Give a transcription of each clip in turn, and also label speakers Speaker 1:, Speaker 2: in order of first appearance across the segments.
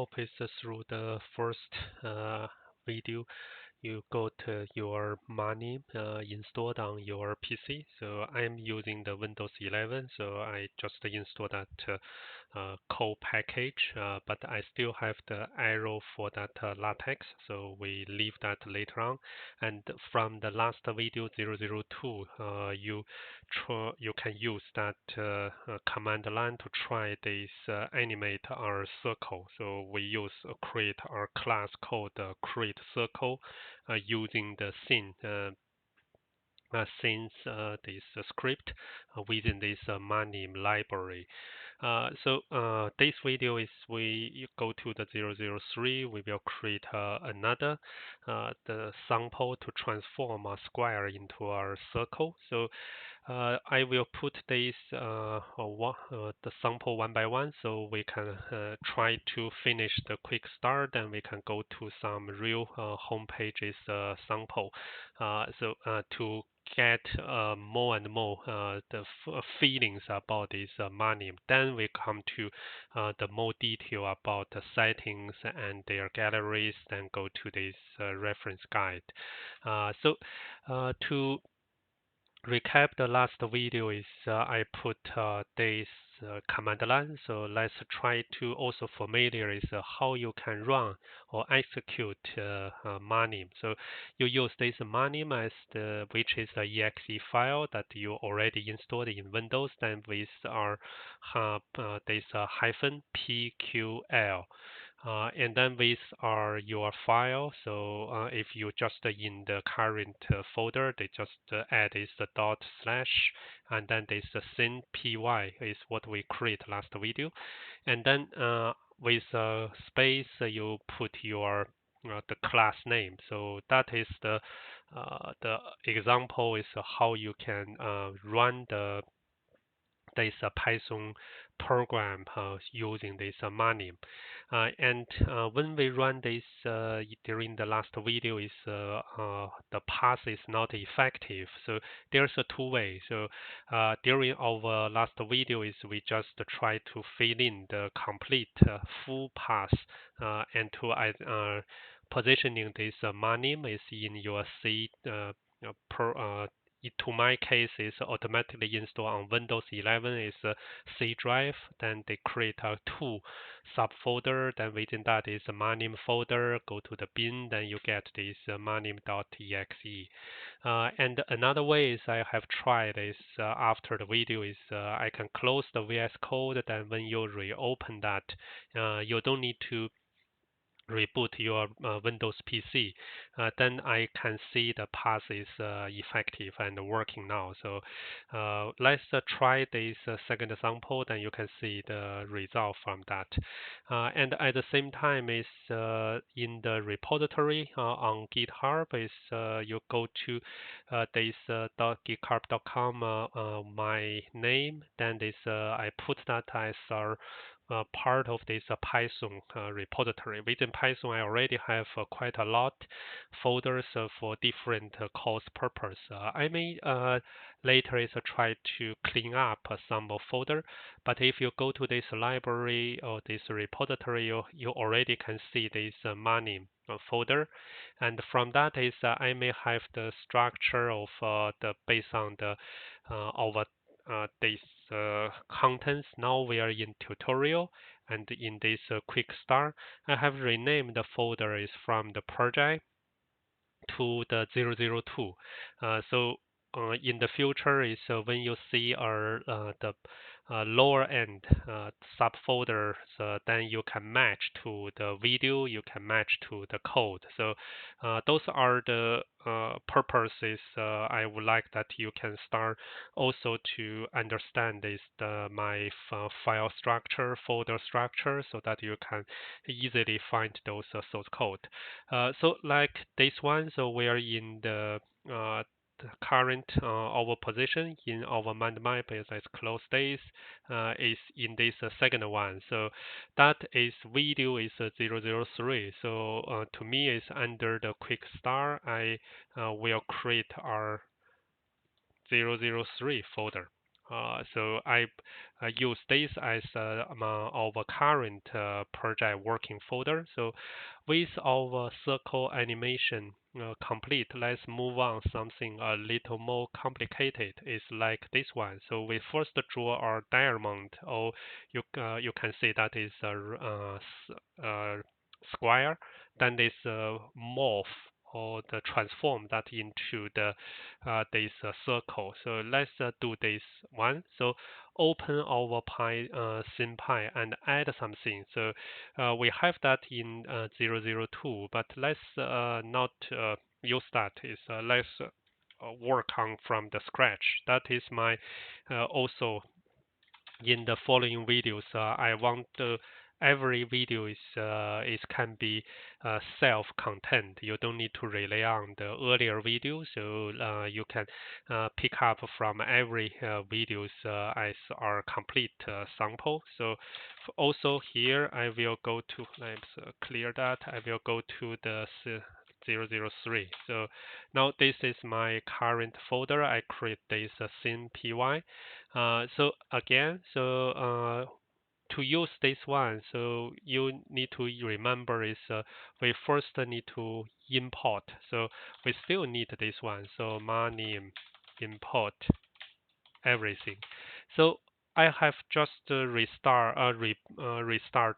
Speaker 1: hope it's through the first video you got your Manim installed on your PC. So I'm using the Windows 11, so I just installed that core package, but I still have the arrow for that LaTeX, so we leave that later on. And from the last video 002, you can use that command line to try this animate our circle. So we use create our class called create circle using the scene since this script within this Manim library. So this video is we go to the 003. We will create another the sample to transform a square into our circle. So I will put this the sample one by one, so we can try to finish the quick start, and we can go to some real home pages sample. To get more and more the feelings about this Manim. Then we come to the more detail about the settings and their galleries, then go to this reference guide. To recap the last video is I put this command line. So let's try to also familiar is how you can run or execute Manim. So you use this Manim as which is a exe file that you already installed in Windows. Then with our this hyphen pql. And then with your file, so if you just in the current folder, they just add is the dot slash, and then this sin py is what we create last video, and then with space you put your the class name. So that is the example is how you can run this Python program using this Manim. And when we run this during the last video is the path is not effective. So there's a two way. So during our last video is we just try to fill in the complete full path and to positioning this Manim is in your C to my case is automatically installed on Windows 11 is a C drive. Then they create a two subfolder. Then within that is a Manim folder. Go to the bin. Then you get this manim.exe. And another way is I have tried is after the video is I can close the VS Code. Then when you reopen that, you don't need to reboot your Windows PC, then I can see the path is effective and working now. So let's try this second example, then you can see the result from that. And at the same time is in the repository on GitHub is you go to this github.com my name, then this I put that as our part of this Python repository. Within Python, I already have quite a lot folders for different course purpose. I may later is try to clean up some folder, but if you go to this library or this repository, you already can see this Manim folder, and from that is I may have the structure of the based on the our this contents. Now we are in tutorial, and in this quick start, I have renamed the folder is from the project to the 002. So in the future is when you see the lower end subfolders, then you can match to the video, you can match to the code. So those are the purposes I would like that you can start also to understand this my file structure, folder structure, so that you can easily find those source code. So like this one, so we are in the current our position in our mind map is as close days is in this second one. So that is video is 003. So to me is under the quick start. I will create our 003 folder. So I use this as our current project working folder. So with our circle animation complete, let's move on something a little more complicated. It's like this one. So we first draw our diamond, or you can see that is a square. Then this morph or the transform that into the this circle. So let's do this one. So open our SymPy and add something. So we have that in 002, but let's not use that. Let's work on from the scratch. That is my also in the following videos. I want every video is can be self-content. You don't need to rely on the earlier videos, so you can pick up from every videos as our complete sample. So also here I will go to, let's clear that. I will go to the 003. So now this is my current folder. I create this SymPy. So again, to use this one, so you need to remember is we first need to import. So we still need this one. So Manim import everything. So I have just restart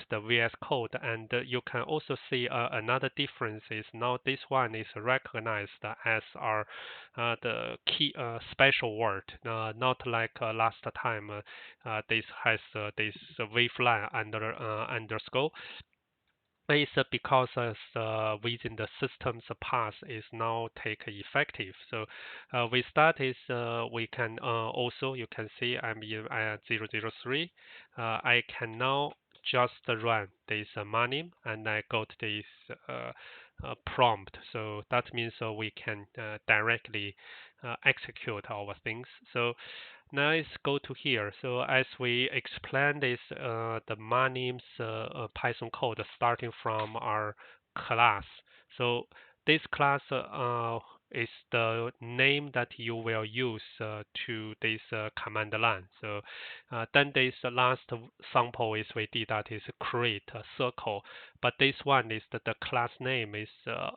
Speaker 1: the VS Code, and you can also see another difference is now this one is recognized as our the key special word, not like last time this has this waveline underscore. It's because within the system's path is now take effective. So with that is we can also you can see I'm in 003. I can now just run this Manim and I got this prompt. So that means we can directly execute our things. So now let's go to here. So as we explain this, the Manim's Python code starting from our class. So this class is the name that you will use to this command line. So then this last sample is we did that is create a circle, but this one is the class name is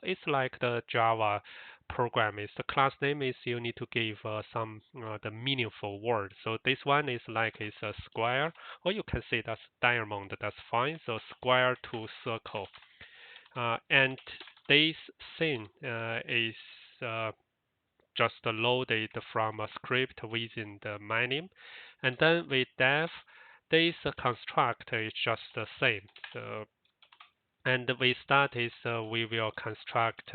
Speaker 1: it's like the Java program is the class name is you need to give some the meaningful word. So this one is like it's a square, or you can say that's diamond. That's fine. So square to circle, and this thing is just loaded from a script within the Manim, and then with def, this construct is just the same. So and with that is we will construct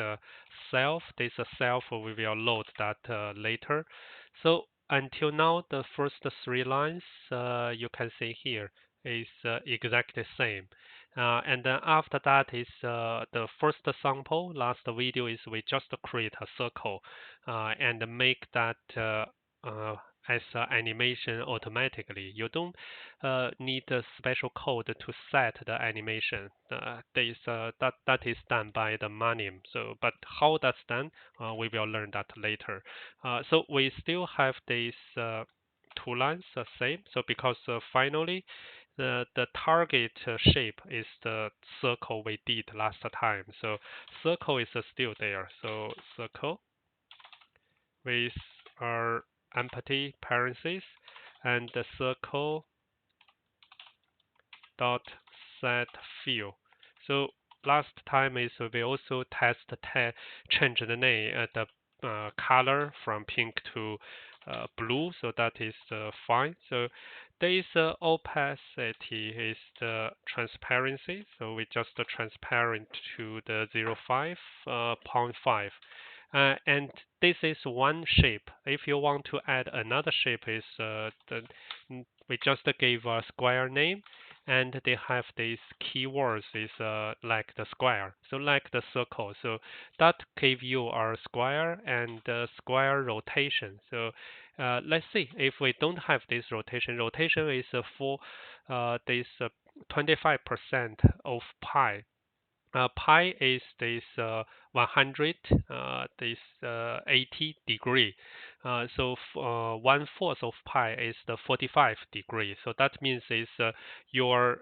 Speaker 1: self. This self we will load that later. So until now, the first three lines you can see here is exactly same. And then after that is the first sample. Last video is we just create a circle and make that as animation automatically. You don't need a special code to set the animation. That is done by the Manim. So, but how that's done, we will learn that later. So we still have these two lines same. So because finally the target shape is the circle we did last time. So circle is still there. So circle with our empty parentheses and the circle dot set fill. So last time is we also change the name the color from pink to blue, so that is fine. So this opacity is the transparency, so we just transparent to the 0.5. And this is one shape. If you want to add another shape, is we just gave a square name, and they have these keywords is like the square, so like the circle. So that give you our square and square rotation. So let's see if we don't have this rotation. Rotation is for this 25% of pi. Pi is this 100, this 80 degree. So 1/4 of pi is the 45 degrees. So that means is your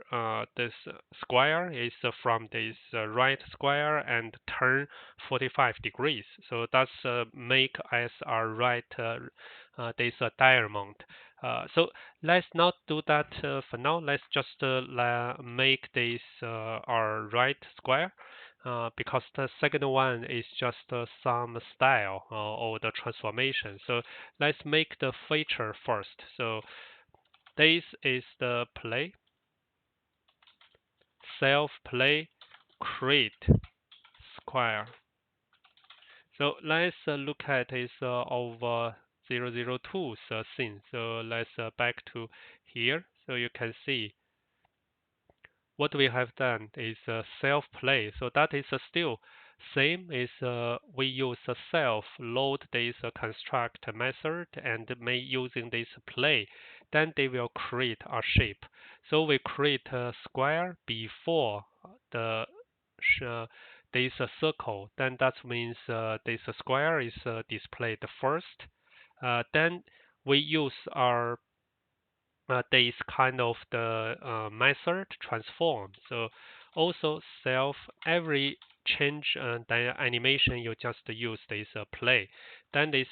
Speaker 1: this square is from this right square and turn 45 degrees. So that's make as our right this diamond. So let's not do that for now. Let's just make this our right square. Because the second one is just some style or the transformation. So let's make the feature first. So this is the play, self play, create square. So let's look at this over 002 scene. So let's back to here. So you can see what we have done is self-play. So that is still same is we use a self load this construct method and may using this play. Then they will create a shape. So we create a square before the this circle. Then that means this square is displayed first. Then we use our this kind of the method transform. So also self every change the animation you just use this play. Then this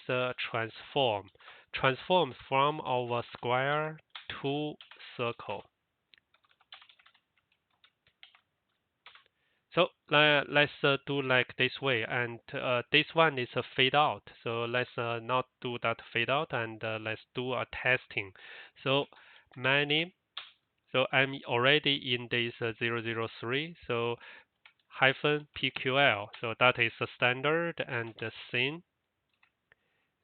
Speaker 1: transform from our square to circle. So let's do like this way, and this one is a fade out. So let's not do that fade out, and let's do a testing. So Manim. So I'm already in this 003. So hyphen PQL. So that is the standard and the scene.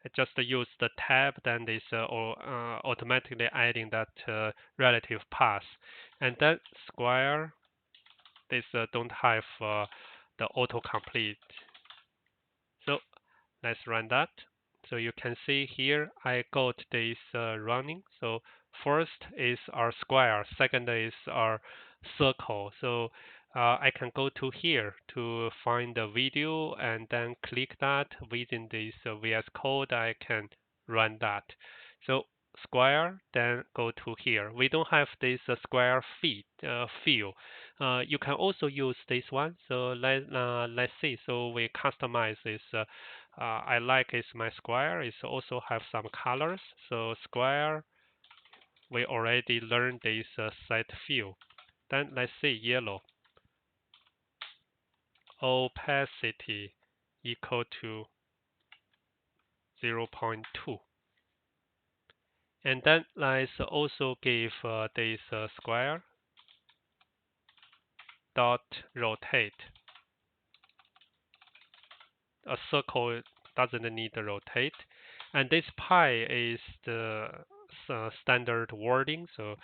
Speaker 1: I just use the tab, then this or automatically adding that relative path, and then square. This don't have the autocomplete. So let's run that. So you can see here I got this running. So first is our square, second is our circle. So I can go to here to find the video and then click that within this VS Code. I can run that. So square, then go to here. We don't have this square feed field. You can also use this one. So let's see. So we customize this. I like is my square. It also have some colors. So square, we already learned this set field. Then let's see yellow. Opacity equal to 0.2. And then let's also give this square dot rotate. A circle doesn't need to rotate. And this pi is the standard wording, so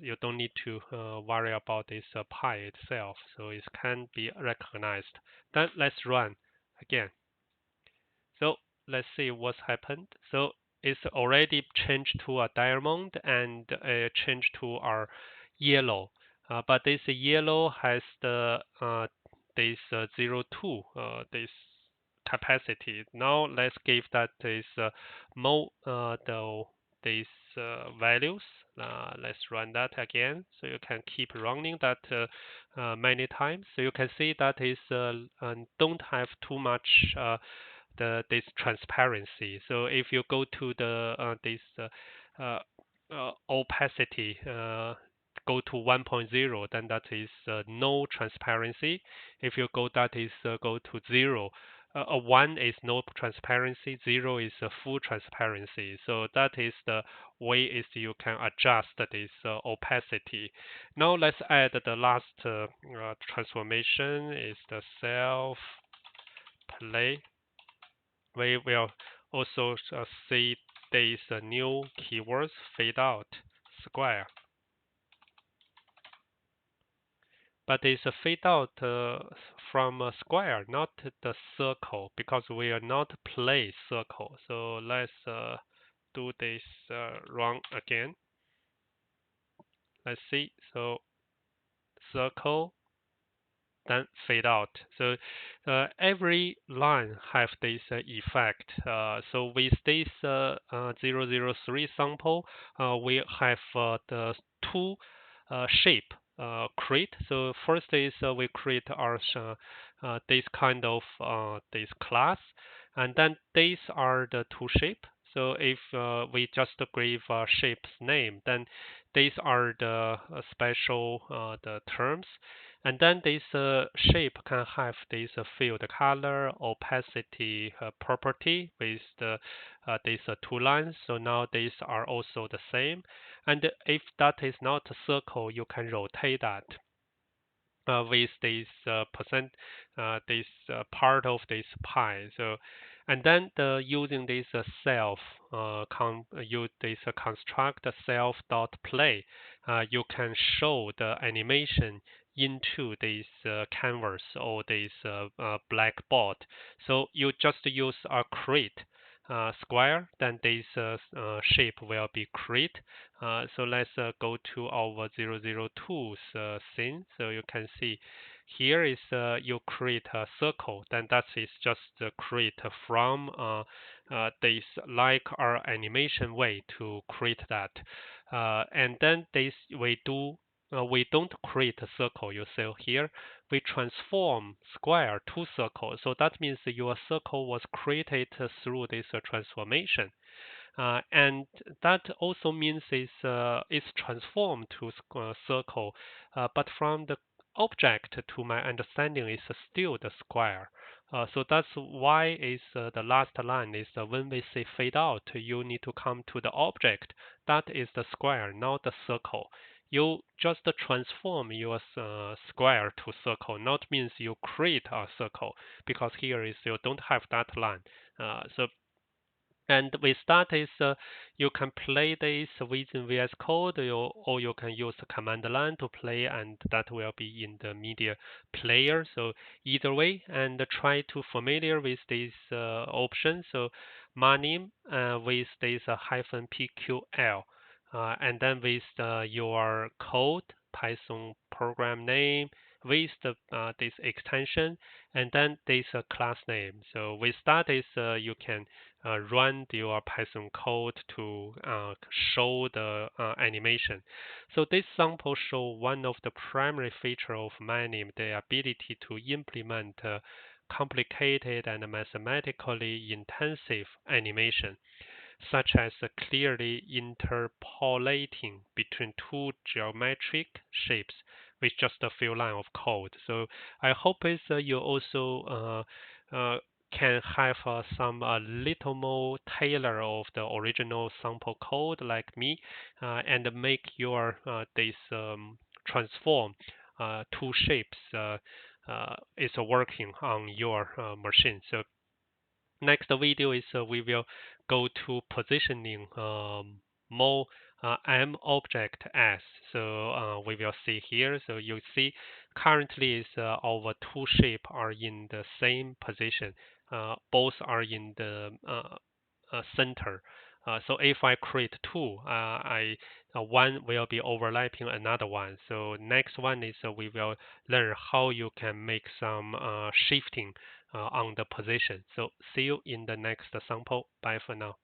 Speaker 1: you don't need to worry about this pi itself, so it can be recognized. Then let's run again. So let's see what's happened. So it's already changed to a diamond and changed to our yellow. But this yellow has the this 0.2 this capacity. Now let's give that this more these values. Let's run that again. So you can keep running that many times. So you can see that is don't have too much this transparency. So if you go to the this opacity go to 1.0, then that is no transparency. If you go that is go to 0. 1 is no transparency, 0 is full transparency. So that is the way is you can adjust this opacity. Now let's add the last transformation is the self play. We will also see these new keywords fade out square. But it's a fade out from a square, not the circle, because we are not play circle. So let's do this run again. Let's see. So circle then fade out. So every line have this effect. So with this 003 sample, we have the two shape create. So first is we create our this kind of this class, and then these are the two shape. So if we just give shape's name, then these are the special the terms, and then this shape can have this field color, opacity property with the these two lines. So now these are also the same. And if that is not a circle, you can rotate that with this this part of this pi. So, and then using this self, use this construct self dot play, you can show the animation into this canvas or this blackboard. So you just use a create square, then this shape will be create. So let's go to our 002's scene. So you can see here is you create a circle, then that is just create from this like our animation way to create that. And then this we don't create a circle. You see here, we transform square to circle. So that means your circle was created through this transformation. And that also means it's transformed to circle, but from the object to my understanding is still the square. So that's why is the last line is when we say fade out, you need to come to the object that is the square, not the circle. You just transform your square to circle, not means you create a circle, because here is you don't have that line. So and with that is you can play this within VS Code, or you can use the command line to play, and that will be in the media player. So either way, and try to familiar with this option. So Manim with this hyphen PQL, and then with your code, Python program name, with this extension, and then this class name. So with that is you can run your Python code to show the animation. So this sample show one of the primary feature of Manim, the ability to implement complicated and mathematically intensive animation, such as clearly interpolating between two geometric shapes with just a few lines of code. So I hope is you also can have some little more tailor of the original sample code like me, and make your this transform two shapes is working on your machine. So next video is we will go to positioning more M object as. So we will see here. So you see currently is our two shape are in the same position. Both are in the center. So if I create two, one will be overlapping another one. So next one is we will learn how you can make some shifting on the position. So see you in the next sample. Bye for now.